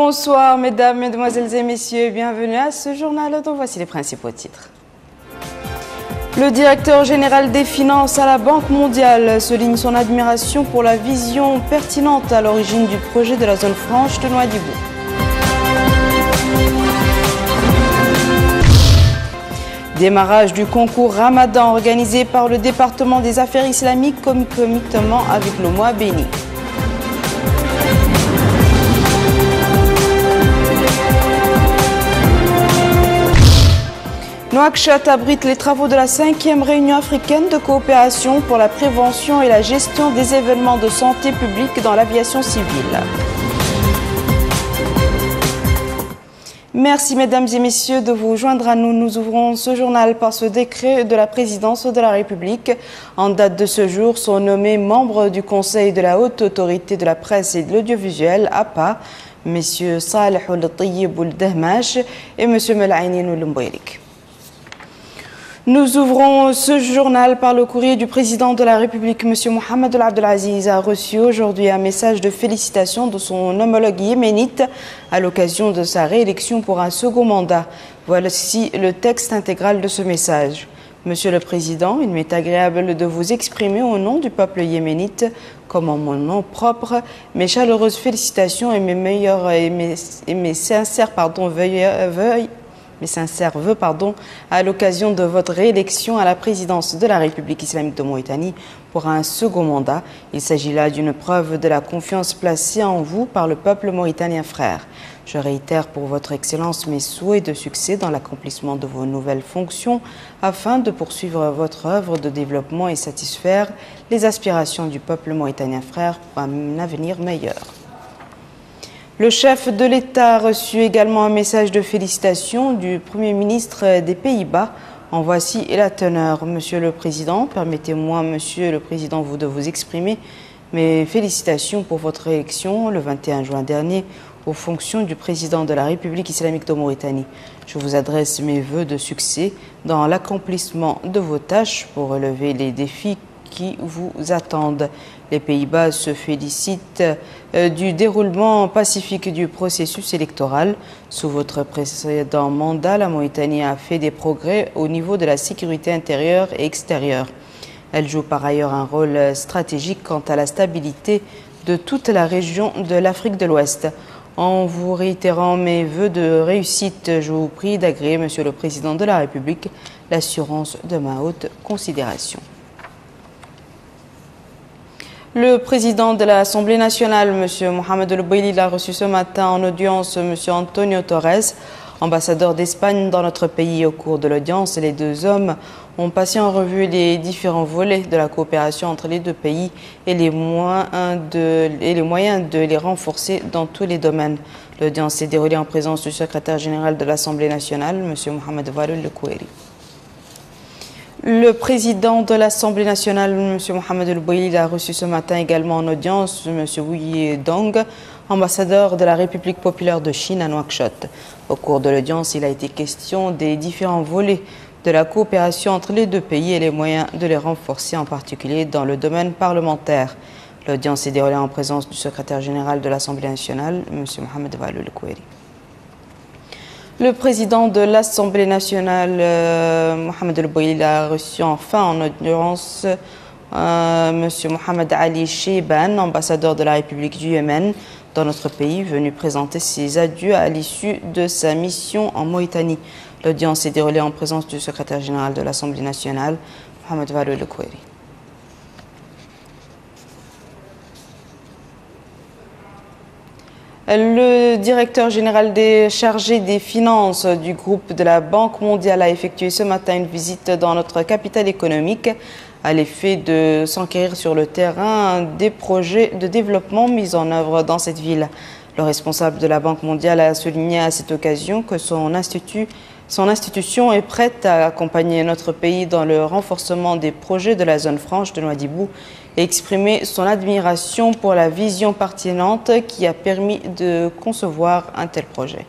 Bonsoir mesdames, mesdemoiselles et messieurs, bienvenue à ce journal dont voici les principaux titres. Le directeur général des finances à la Banque mondiale souligne son admiration pour la vision pertinente à l'origine du projet de la zone franche de Nouadhibou. Démarrage du concours Ramadan organisé par le département des affaires islamiques concomitamment avec le mois béni. Nouakchott abrite les travaux de la 5e réunion africaine de coopération pour la prévention et la gestion des événements de santé publique dans l'aviation civile. Merci mesdames et messieurs de vous joindre à nous. Nous ouvrons ce journal par ce décret de la présidence de la République. En date de ce jour sont nommés membres du Conseil de la Haute Autorité de la Presse et de l'Audiovisuel, APA, messieurs Saleh Oul-Tayyib Oul-Dahmash et monsieur Mel'ainin Oul-Mbouirik. Nous ouvrons ce journal par le courrier du président de la République. M. Mohamed Abdelaziz a reçu aujourd'hui un message de félicitations de son homologue yéménite à l'occasion de sa réélection pour un second mandat. Voici le texte intégral de ce message. Monsieur le Président, il m'est agréable de vous exprimer au nom du peuple yéménite, comme en mon nom propre, mes chaleureuses félicitations et mes sincères vœux à l'occasion de votre réélection à la présidence de la République islamique de Mauritanie pour un second mandat. Il s'agit là d'une preuve de la confiance placée en vous par le peuple mauritanien frère. Je réitère pour votre Excellence mes souhaits de succès dans l'accomplissement de vos nouvelles fonctions afin de poursuivre votre œuvre de développement et satisfaire les aspirations du peuple mauritanien frère pour un avenir meilleur. Le chef de l'État a reçu également un message de félicitations du Premier ministre des Pays-Bas. En voici la teneur. Monsieur le Président, permettez-moi, Monsieur le Président, de vous exprimer mes félicitations pour votre élection le 21 juin dernier aux fonctions du Président de la République islamique de Mauritanie. Je vous adresse mes vœux de succès dans l'accomplissement de vos tâches pour relever les défis qui vous attendent. Les Pays-Bas se félicitent du déroulement pacifique du processus électoral. Sous votre précédent mandat, la Mauritanie a fait des progrès au niveau de la sécurité intérieure et extérieure. Elle joue par ailleurs un rôle stratégique quant à la stabilité de toute la région de l'Afrique de l'Ouest. En vous réitérant mes vœux de réussite, je vous prie d'agréer, Monsieur le Président de la République, l'assurance de ma haute considération. Le président de l'Assemblée nationale, M. Mohamed El-Boilil, a reçu ce matin en audience M. Antonio Torres, ambassadeur d'Espagne dans notre pays. Au cours de l'audience, les deux hommes ont passé en revue les différents volets de la coopération entre les deux pays et les moyens de les renforcer dans tous les domaines. L'audience s'est déroulée en présence du secrétaire général de l'Assemblée nationale, M. Mohamed Walloul El-Koueri. Le président de l'Assemblée nationale, M. Mohamed El-Boilil, a reçu ce matin également en audience M. Wu Dong, ambassadeur de la République populaire de Chine à Nouakchott. Au cours de l'audience, il a été question des différents volets de la coopération entre les deux pays et les moyens de les renforcer, en particulier dans le domaine parlementaire. L'audience s'est déroulée en présence du secrétaire général de l'Assemblée nationale, M. Mohamed Walloul El-Koueri. Le président de l'Assemblée nationale, Mohamed El-Boilil, a reçu enfin en audience M. Mohamed Ali Cheiban, ambassadeur de la République du Yémen dans notre pays, venu présenter ses adieux à l'issue de sa mission en Mauritanie. L'audience s'est déroulée en présence du secrétaire général de l'Assemblée nationale, Mohamed Walloul El-Koueri. Le directeur général chargé des finances du groupe de la Banque mondiale a effectué ce matin une visite dans notre capitale économique à l'effet de s'enquérir sur le terrain des projets de développement mis en œuvre dans cette ville. Le responsable de la Banque mondiale a souligné à cette occasion que son institution est prête à accompagner notre pays dans le renforcement des projets de la zone franche de Nouadhibou et exprimer son admiration pour la vision pertinente qui a permis de concevoir un tel projet.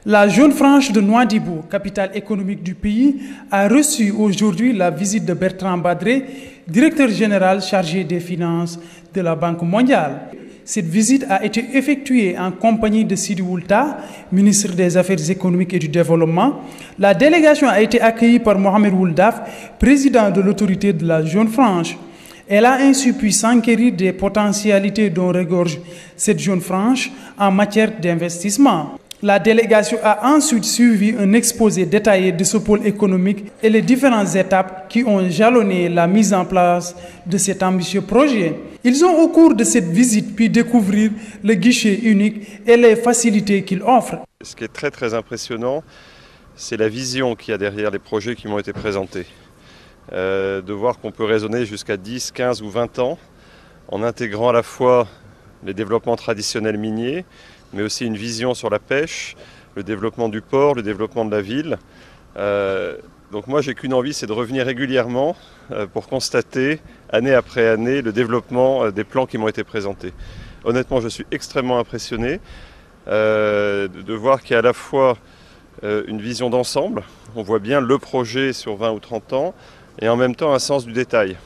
La zone franche de Nouadhibou, capitale économique du pays, a reçu aujourd'hui la visite de Bertrand Badré, directeur général chargé des finances de la Banque mondiale. Cette visite a été effectuée en compagnie de Sidi Oulta, ministre des Affaires économiques et du Développement. La délégation a été accueillie par Mohamed Ouldaf, président de l'autorité de la zone franche. Elle a ainsi pu s'enquérir des potentialités dont regorge cette zone franche en matière d'investissement. La délégation a ensuite suivi un exposé détaillé de ce pôle économique et les différentes étapes qui ont jalonné la mise en place de cet ambitieux projet. Ils ont au cours de cette visite pu découvrir le guichet unique et les facilités qu'il offre. Ce qui est très impressionnant, c'est la vision qu'il y a derrière les projets qui m'ont été présentés. De voir qu'on peut raisonner jusqu'à 10, 15 ou 20 ans en intégrant à la fois les développements traditionnels miniers, mais aussi une vision sur la pêche, le développement du port, le développement de la ville. Donc moi, j'ai qu'une envie, c'est de revenir régulièrement pour constater, année après année, le développement des plans qui m'ont été présentés. Honnêtement, je suis extrêmement impressionné de voir qu'il y a à la fois une vision d'ensemble, on voit bien le projet sur 20 ou 30 ans, et en même temps un sens du détail.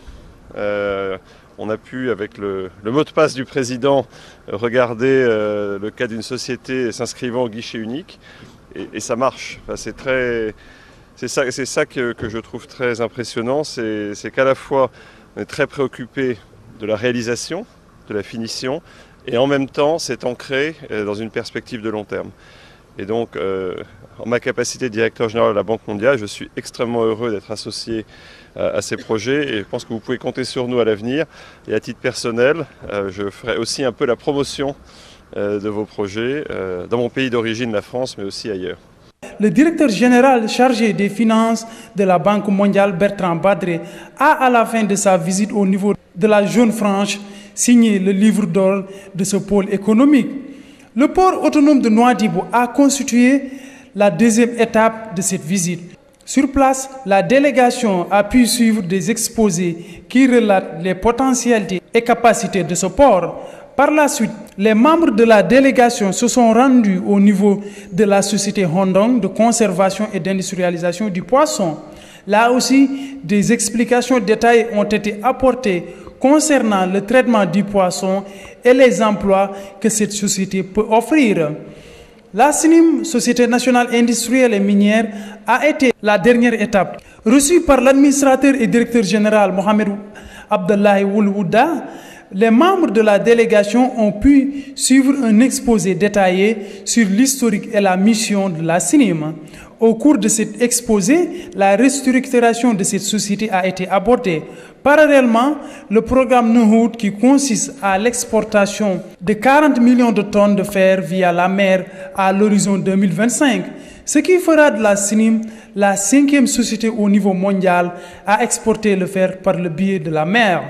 On a pu, avec le mot de passe du président, regarder le cas d'une société s'inscrivant au guichet unique, et ça marche. Enfin, c'est ça que je trouve très impressionnant, c'est qu'à la fois on est très préoccupé de la réalisation, de la finition, et en même temps c'est ancré dans une perspective de long terme. Et donc, en ma capacité de directeur général de la Banque mondiale, je suis extrêmement heureux d'être associé à ces projets et je pense que vous pouvez compter sur nous à l'avenir. Et à titre personnel, je ferai aussi un peu la promotion de vos projets dans mon pays d'origine, la France, mais aussi ailleurs. Le directeur général chargé des finances de la Banque mondiale, Bertrand Badré, a à la fin de sa visite au niveau de la zone franche signé le livre d'or de ce pôle économique. Le port autonome de Nouadhibou a constitué la deuxième étape de cette visite. Sur place, la délégation a pu suivre des exposés qui relatent les potentialités et capacités de ce port. Par la suite, les membres de la délégation se sont rendus au niveau de la société Hondong de conservation et d'industrialisation du poisson. Là aussi, des explications détaillées ont été apportées concernant le traitement du poisson et les emplois que cette société peut offrir. La SNIM, Société nationale industrielle et minière, a été la dernière étape. Reçue par l'administrateur et directeur général Mohamed Abdullahi Oulouda, les membres de la délégation ont pu suivre un exposé détaillé sur l'historique et la mission de la SNIM. Au cours de cet exposé, la restructuration de cette société a été abordée. Parallèlement, le programme Nuhud, qui consiste à l'exportation de 40 millions de tonnes de fer via la mer à l'horizon 2025, ce qui fera de la SNIM la 5e société au niveau mondial à exporter le fer par le biais de la mer.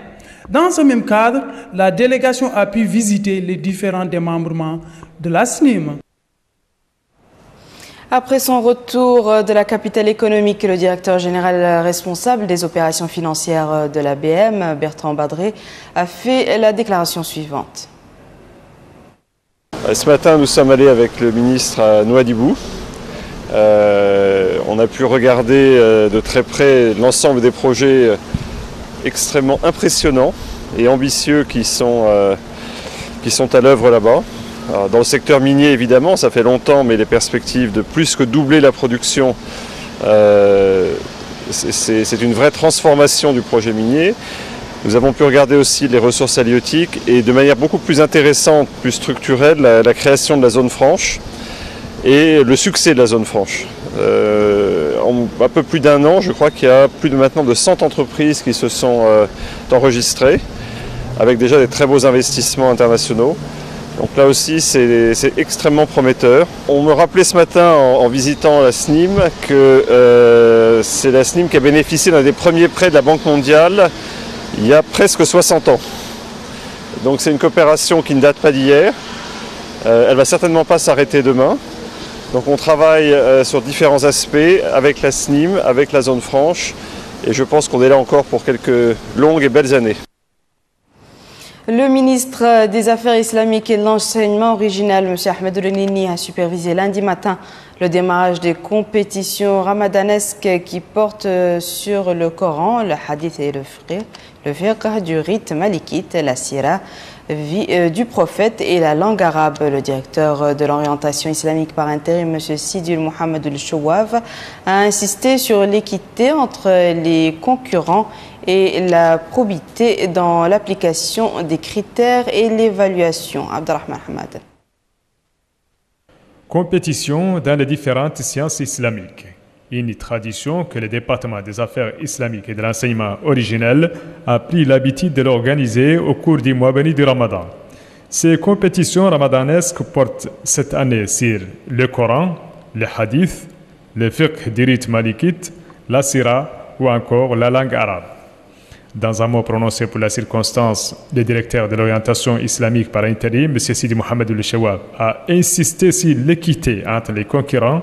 Dans ce même cadre, la délégation a pu visiter les différents démembrements de la SNIM. Après son retour de la capitale économique, le directeur général responsable des opérations financières de la BM, Bertrand Badré, a fait la déclaration suivante. Ce matin, nous sommes allés avec le ministre à Nouadhibou. On a pu regarder de très près l'ensemble des projets extrêmement impressionnants et ambitieux qui sont à l'œuvre là-bas. Dans le secteur minier, évidemment, ça fait longtemps, mais les perspectives de plus que doubler la production, c'est une vraie transformation du projet minier. Nous avons pu regarder aussi les ressources halieutiques et de manière beaucoup plus intéressante, plus structurelle, la création de la zone franche et le succès de la zone franche. En un peu plus d'un an, je crois qu'il y a plus de maintenant de 100 entreprises qui se sont enregistrées, avec déjà des très beaux investissements internationaux. Donc là aussi, c'est extrêmement prometteur. On me rappelait ce matin, en visitant la SNIM, que c'est la SNIM qui a bénéficié d'un des premiers prêts de la Banque mondiale il y a presque 60 ans. Donc c'est une coopération qui ne date pas d'hier. Elle ne va certainement pas s'arrêter demain. Donc on travaille sur différents aspects avec la SNIM, avec la zone franche. Et je pense qu'on est là encore pour quelques longues et belles années. Le ministre des Affaires islamiques et de l'enseignement original, M. Ahmed Renini, a supervisé lundi matin Le démarrage des compétitions ramadanesques qui portent sur le Coran, le hadith et le fiqh, du rite malikite, la sira du prophète et la langue arabe. Le directeur de l'orientation islamique par intérim, M. Sidi Mohamed El-Chouav, a insisté sur l'équité entre les concurrents et la probité dans l'application des critères et l'évaluation. Abdelrahman Hamad. Compétition dans les différentes sciences islamiques. Une tradition que le département des affaires islamiques et de l'enseignement originel a pris l'habitude de l'organiser au cours du mois béni du Ramadan. Ces compétitions ramadanesques portent cette année sur le Coran, le hadith, le fiqh du rite malikite, la sira ou encore la langue arabe. Dans un mot prononcé pour la circonstance, le directeur de l'orientation islamique par intérim, M. Sidi Mohamed El-Chouav, a insisté sur l'équité entre les concurrents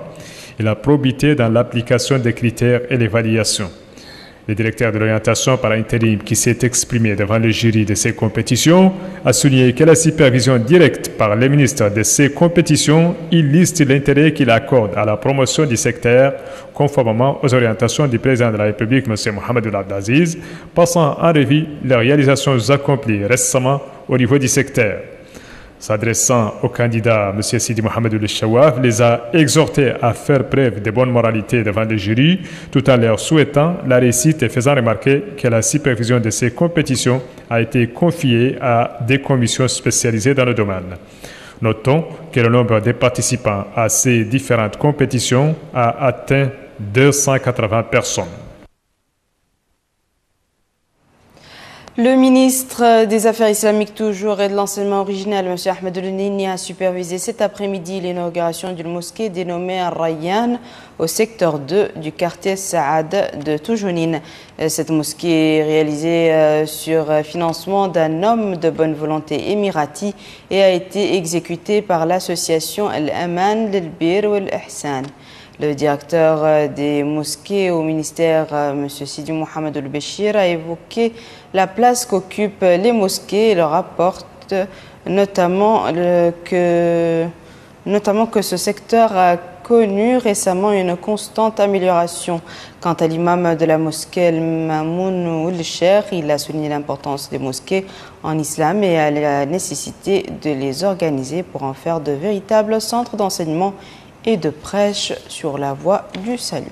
et la probité dans l'application des critères et l'évaluation. Le directeur de l'orientation par intérim, qui s'est exprimé devant le jury de ces compétitions, a souligné que la supervision directe par le ministre de ces compétitions illustre l'intérêt qu'il accorde à la promotion du secteur, conformément aux orientations du président de la République, M. Mohamed Ould Abdelaziz, passant en revue les réalisations accomplies récemment au niveau du secteur. S'adressant au candidat M. Sidi Mohamed El-Chouav, les a exhortés à faire preuve de bonne moralité devant le jury, tout en leur souhaitant la réussite et faisant remarquer que la supervision de ces compétitions a été confiée à des commissions spécialisées dans le domaine. Notons que le nombre de participants à ces différentes compétitions a atteint 280 personnes. Le ministre des Affaires islamiques toujours et de l'enseignement original, M. Ahmed El-Nini, a supervisé cet après-midi l'inauguration d'une mosquée dénommée Al-Rayyan au secteur 2 du quartier Saad de Toujounine. Cette mosquée est réalisée sur financement d'un homme de bonne volonté émirati et a été exécutée par l'association Al-Aman Lil-Bir Wal-Ihsan. Le directeur des mosquées au ministère, M. Sidi Mohamed El-Béchir, a évoqué la place qu'occupent les mosquées et leur rapporte notamment que ce secteur a connu récemment une constante amélioration. Quant à l'imam de la mosquée El-Mamoun Ould-Cheikh, il a souligné l'importance des mosquées en islam et à la nécessité de les organiser pour en faire de véritables centres d'enseignement et de prêche sur la voie du salut.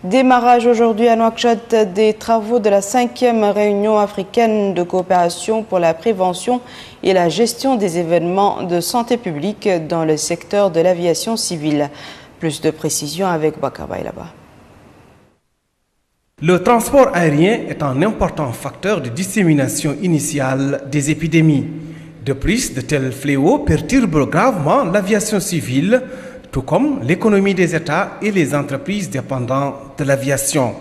Démarrage aujourd'hui à Nouakchott des travaux de la 5e réunion africaine de coopération pour la prévention et la gestion des événements de santé publique dans le secteur de l'aviation civile. Plus de précisions avec Bakabay là-bas. Le transport aérien est un important facteur de dissémination initiale des épidémies. De plus, de tels fléaux perturbent gravement l'aviation civile, tout comme l'économie des États et les entreprises dépendantes de l'aviation.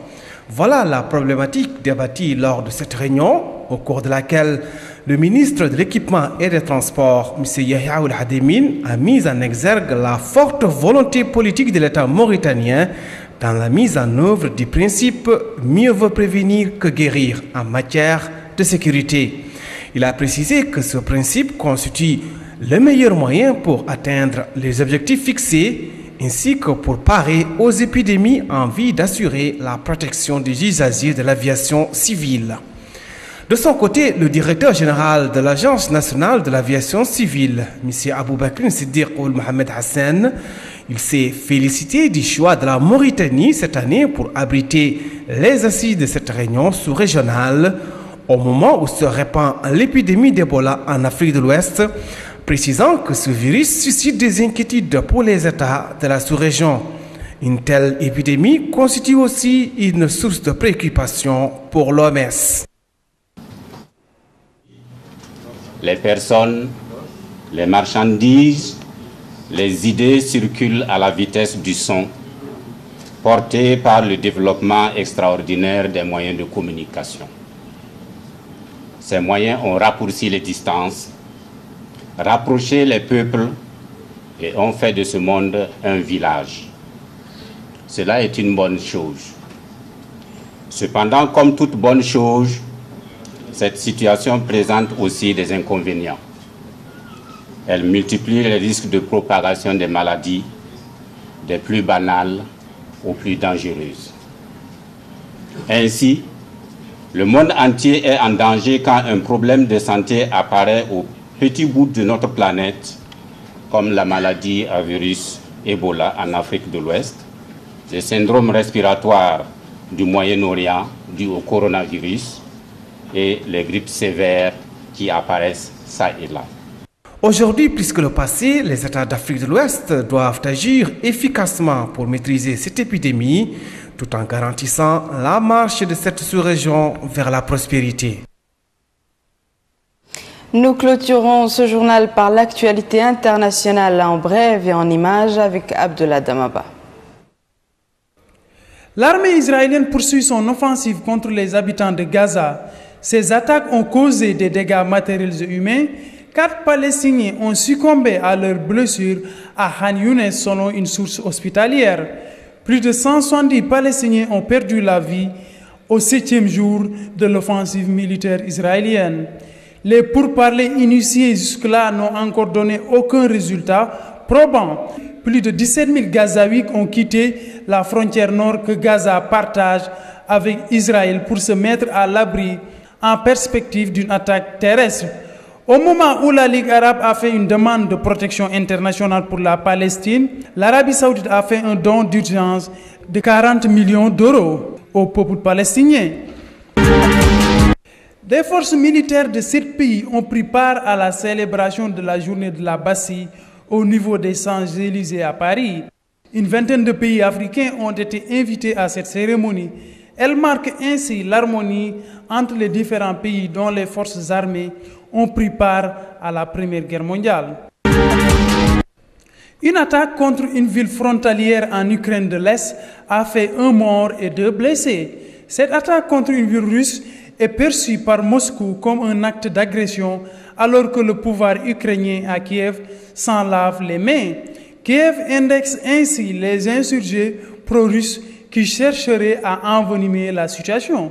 Voilà la problématique débattue lors de cette réunion, au cours de laquelle le ministre de l'Équipement et des Transports, M. Yahya Ould Hademin, a mis en exergue la forte volonté politique de l'État mauritanien dans la mise en œuvre du principe « mieux vaut prévenir que guérir » en matière de sécurité. Il a précisé que ce principe constitue le meilleur moyen pour atteindre les objectifs fixés ainsi que pour parer aux épidémies en vue d'assurer la protection des usagers de l'aviation civile. De son côté, le directeur général de l'Agence nationale de l'aviation civile, M. Aboubakr Siddiq Ould Mohamed Hassan, il s'est félicité du choix de la Mauritanie cette année pour abriter les assises de cette réunion sous-régionale au moment où se répand l'épidémie d'Ebola en Afrique de l'Ouest, précisant que ce virus suscite des inquiétudes pour les États de la sous-région. Une telle épidémie constitue aussi une source de préoccupation pour l'OMS. Les personnes, les marchandises, les idées circulent à la vitesse du son, portées par le développement extraordinaire des moyens de communication. Ces moyens ont raccourci les distances, rapproché les peuples et ont fait de ce monde un village. Cela est une bonne chose. Cependant, comme toute bonne chose, cette situation présente aussi des inconvénients. Elle multiplie les risques de propagation des maladies, des plus banales aux plus dangereuses. Ainsi, le monde entier est en danger quand un problème de santé apparaît au petit bout de notre planète, comme la maladie à virus Ebola en Afrique de l'Ouest, le syndrome respiratoire du Moyen-Orient dû au coronavirus et les grippes sévères qui apparaissent ça et là. Aujourd'hui, plus que le passé, les États d'Afrique de l'Ouest doivent agir efficacement pour maîtriser cette épidémie, tout en garantissant la marche de cette sous-région vers la prospérité. Nous clôturons ce journal par l'actualité internationale en bref et en images avec Abdullah Damaba. L'armée israélienne poursuit son offensive contre les habitants de Gaza. Ces attaques ont causé des dégâts matériels et humains. 4 Palestiniens ont succombé à leurs blessures à Khan Younes selon une source hospitalière. Plus de 170 Palestiniens ont perdu la vie au 7e jour de l'offensive militaire israélienne. Les pourparlers initiés jusque-là n'ont encore donné aucun résultat probant. Plus de 17 000 Gazaouis ont quitté la frontière nord que Gaza partage avec Israël pour se mettre à l'abri en perspective d'une attaque terrestre. Au moment où la Ligue arabe a fait une demande de protection internationale pour la Palestine, l'Arabie saoudite a fait un don d'urgence de 40 millions d'euros au peuple palestinien. Des forces militaires de 7 pays ont pris part à la célébration de la journée de la Bassie au niveau des Champs-Élysées à Paris. Une vingtaine de pays africains ont été invités à cette cérémonie. Elle marque ainsi l'harmonie entre les différents pays dont les forces armées ont pris part à la Première Guerre mondiale. Une attaque contre une ville frontalière en Ukraine de l'Est a fait 1 mort et 2 blessés. Cette attaque contre une ville russe est perçue par Moscou comme un acte d'agression alors que le pouvoir ukrainien à Kiev s'en lave les mains. Kiev indexe ainsi les insurgés pro-russes qui chercheraient à envenimer la situation.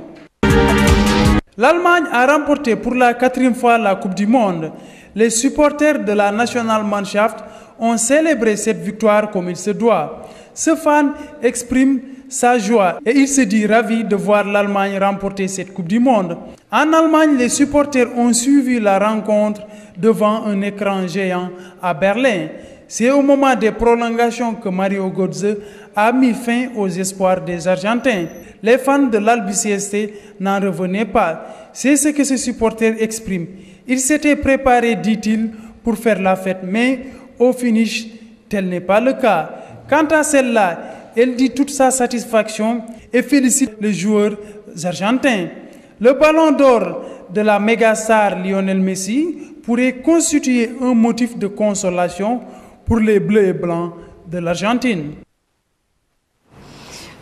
L'Allemagne a remporté pour la 4e fois la Coupe du Monde. Les supporters de la Nationalmannschaft ont célébré cette victoire comme il se doit. Ce fan exprime sa joie et il se dit ravi de voir l'Allemagne remporter cette Coupe du Monde. En Allemagne, les supporters ont suivi la rencontre devant un écran géant à Berlin. C'est au moment des prolongations que Mario Götze a mis fin aux espoirs des Argentins. Les fans de l'Albiceleste n'en revenaient pas. C'est ce que ces supporters expriment. Ils s'étaient préparés, dit-il, pour faire la fête, mais au finish, tel n'est pas le cas. Quant à celle-là, elle dit toute sa satisfaction et félicite les joueurs argentins. Le ballon d'or de la méga-star Lionel Messi pourrait constituer un motif de consolation pour les bleus et blancs de l'Argentine.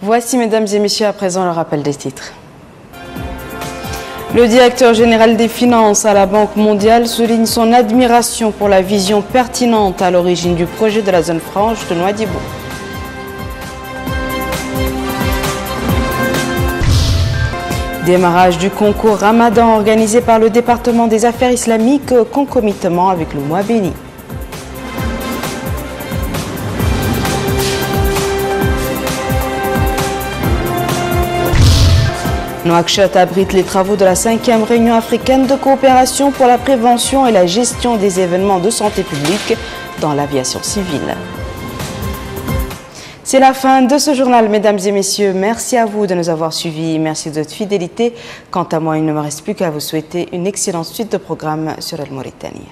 Voici, mesdames et messieurs, à présent le rappel des titres. Le directeur général des finances à la Banque mondiale souligne son admiration pour la vision pertinente à l'origine du projet de la zone franche de Nouadhibou. Démarrage du concours Ramadan organisé par le département des affaires islamiques concomitamment avec le mois béni. Nouakchott abrite les travaux de la 5e réunion africaine de coopération pour la prévention et la gestion des événements de santé publique dans l'aviation civile. C'est la fin de ce journal, mesdames et messieurs. Merci à vous de nous avoir suivis. Merci de votre fidélité. Quant à moi, il ne me reste plus qu'à vous souhaiter une excellente suite de programmes sur El Mauritanie.